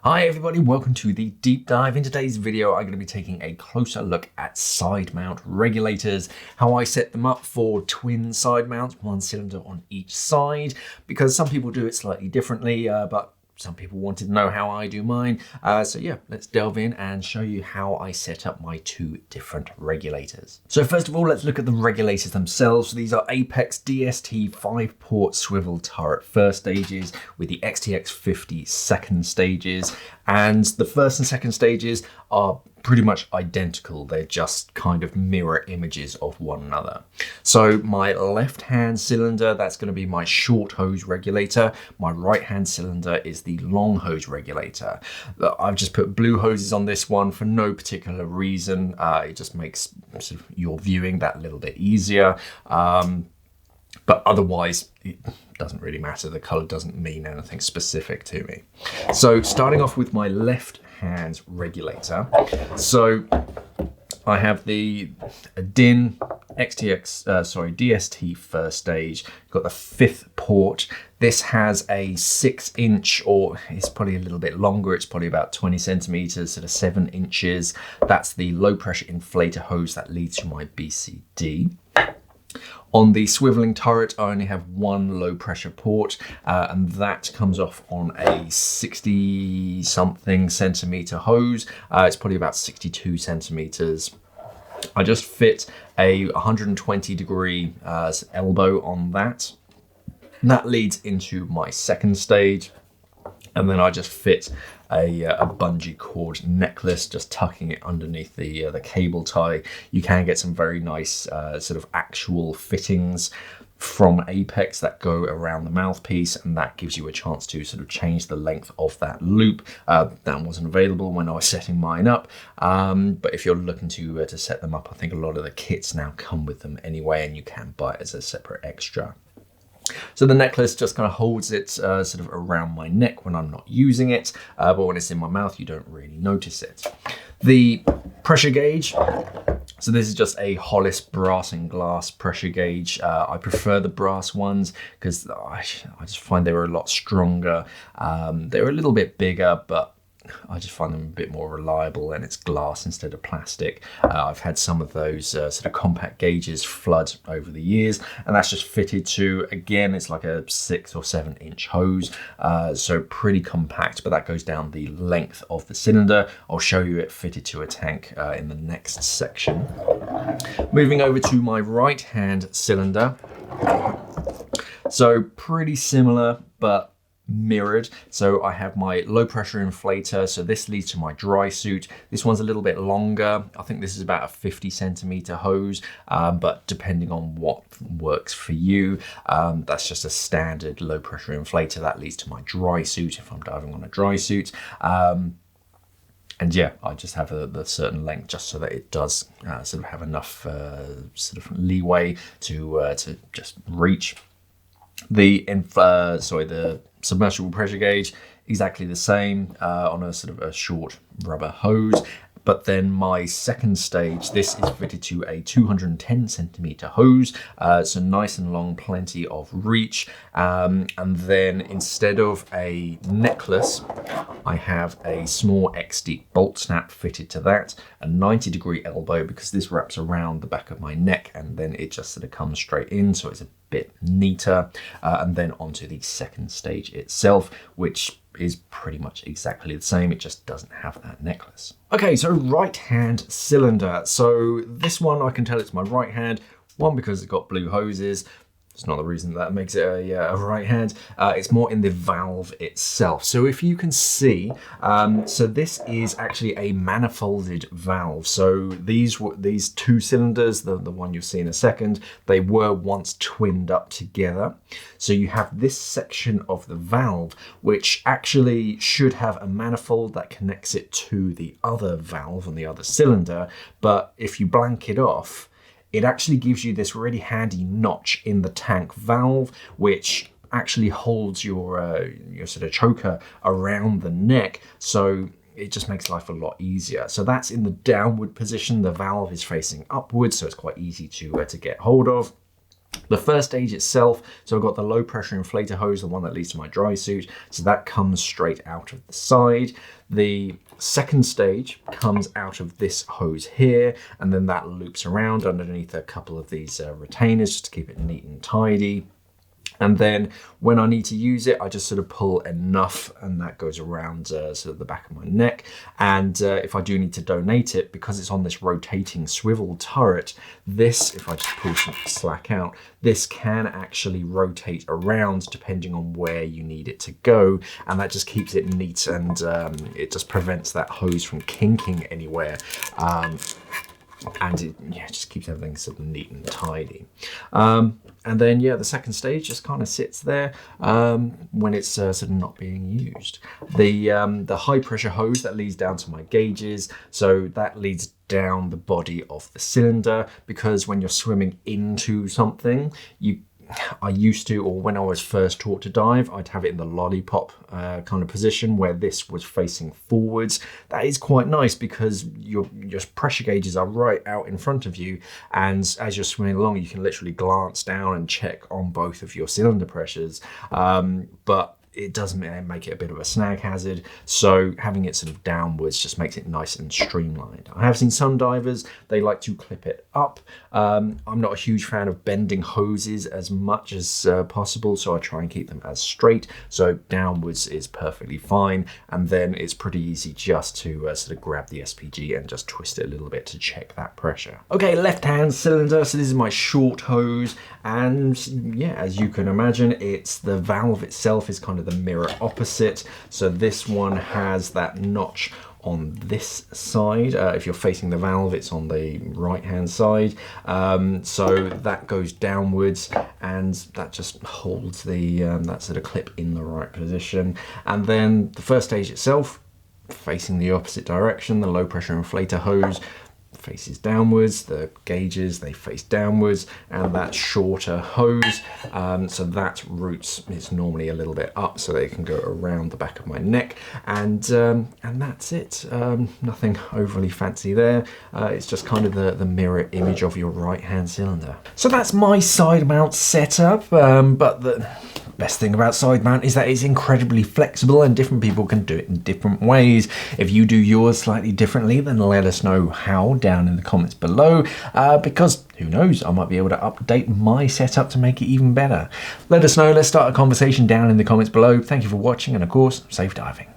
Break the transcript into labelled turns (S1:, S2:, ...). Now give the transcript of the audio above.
S1: Hi everybody, welcome to the deep dive. In today's video, I'm going to be taking a closer look at side mount regulators, how I set them up for twin side mounts, one cylinder on each side, because some people do it slightly differently, but some people wanted to know how I do mine. So yeah, let's delve in and show you how I set up my two different regulators. So first of all, let's look at the regulators themselves. So these are Apex DST 5-port swivel turret first stages with the XTX 50 second stages. And the first and second stages are pretty much identical. They're just kind of mirror images of one another. So my left-hand cylinder, that's going to be my short hose regulator. My right-hand cylinder is the long hose regulator. I've just put blue hoses on this one for no particular reason. It just makes sort of your viewing that little bit easier. But otherwise, it doesn't really matter. The color doesn't mean anything specific to me. So starting off with my left hand regulator. So I have the DIN DST first stage, got the 5th port. This has a 6-inch, or it's probably a little bit longer, it's probably about 20 centimeters, sort of 7 inches. That's the low pressure inflator hose that leads to my BCD. On the swiveling turret, I only have one low pressure port, and that comes off on a 60-something centimeter hose. It's probably about 62 centimeters. I just fit a 120-degree elbow on that. And that leads into my second stage. And then I just fit a bungee cord necklace, just tucking it underneath the cable tie. You can get some very nice sort of actual fittings from Apex that go around the mouthpiece, and that gives you a chance to sort of change the length of that loop. That wasn't available when I was setting mine up, but if you're looking to set them up, I think a lot of the kits now come with them anyway, and you can buy it as a separate extra. So the necklace just kind of holds it sort of around my neck when I'm not using it, but when it's in my mouth, you don't really notice it. The pressure gauge, so this is just a Hollis brass and glass pressure gauge. I prefer the brass ones because I just find they were a lot stronger. They're a little bit bigger, but I just find them a bit more reliable, and it's glass instead of plastic. I've had some of those sort of compact gauges flood over the years, and that's just fitted to, again, it's like a 6 or 7 inch hose, so pretty compact, but that goes down the length of the cylinder. I'll show you it fitted to a tank in the next section. Moving over to my right hand cylinder. So pretty similar, but mirrored. So I have my low pressure inflator, so this leads to my dry suit. This one's a little bit longer. I think this is about a 50 centimeter hose, but depending on what works for you, that's just a standard low pressure inflator that leads to my dry suit if I'm diving on a dry suit. And yeah, I just have the certain length just so that it does sort of have enough sort of leeway to just reach. The submersible pressure gauge, exactly the same on a sort of a short rubber hose. But then my second stage, this is fitted to a 210 centimeter hose, so nice and long, plenty of reach. And then instead of a necklace, I have a small XD bolt snap fitted to that, a 90-degree elbow, because this wraps around the back of my neck, and then it just sort of comes straight in, so it's a bit neater. And then onto the second stage itself, which is pretty much exactly the same, it just doesn't have that necklace. Okay, so right hand cylinder. So this one, I can tell it's my right hand, one because it's got blue hoses. It's not the reason that makes it a right hand. It's more in the valve itself. So if you can see, so this is actually a manifolded valve. So these two cylinders, the one you'll see in a second, they were once twinned up together. So you have this section of the valve, which actually should have a manifold that connects it to the other valve on the other cylinder. But if you blank it off, it actually gives you this really handy notch in the tank valve, which actually holds your sort of choker around the neck. So it just makes life a lot easier. So that's in the downward position. The valve is facing upwards, so it's quite easy to get hold of. The first stage itself, so I've got the low pressure inflator hose, the one that leads to my dry suit. So that comes straight out of the side. The second stage comes out of this hose here, and then that loops around underneath a couple of these retainers just to keep it neat and tidy. And then when I need to use it, I just sort of pull enough, and that goes around sort of the back of my neck. And if I do need to donate it, because it's on this rotating swivel turret, this, if I just pull some slack out, this can actually rotate around depending on where you need it to go. And that just keeps it neat, and it just prevents that hose from kinking anywhere. And it just keeps everything sort of neat and tidy. And then the second stage just kind of sits there when it's sort of not being used. The high pressure hose that leads down to my gauges, so that leads down the body of the cylinder, because when you're swimming into something, I used to, or when I was first taught to dive, I'd have it in the lollipop kind of position where this was facing forwards. That is quite nice because your pressure gauges are right out in front of you, and as you're swimming along, you can literally glance down and check on both of your cylinder pressures. But it does make it a bit of a snag hazard, so having it sort of downwards just makes it nice and streamlined. I have seen some divers, they like to clip it up. I'm not a huge fan of bending hoses as much as possible, so I try and keep them as straight, so downwards is perfectly fine, and then it's pretty easy just to sort of grab the SPG and just twist it a little bit to check that pressure. Okay, left-hand cylinder, so this is my short hose, and as you can imagine, it's the valve itself is kind of the mirror opposite. So this one has that notch on this side. If you're facing the valve, it's on the right hand side. So that goes downwards, and that just holds the that sort of clip in the right position. And then the first stage itself, facing the opposite direction, the low pressure inflator hose faces downwards, the gauges, they face downwards, and that shorter hose, so that route is normally a little bit up, so they can go around the back of my neck, and that's it. Nothing overly fancy there. It's just kind of the mirror image of your right hand cylinder. So that's my side mount setup, but the best thing about side mount is that it's incredibly flexible, and different people can do it in different ways. If you do yours slightly differently, then let us know how down in the comments below, because who knows, I might be able to update my setup to make it even better. Let us know, let's start a conversation down in the comments below. Thank you for watching, and of course, safe diving.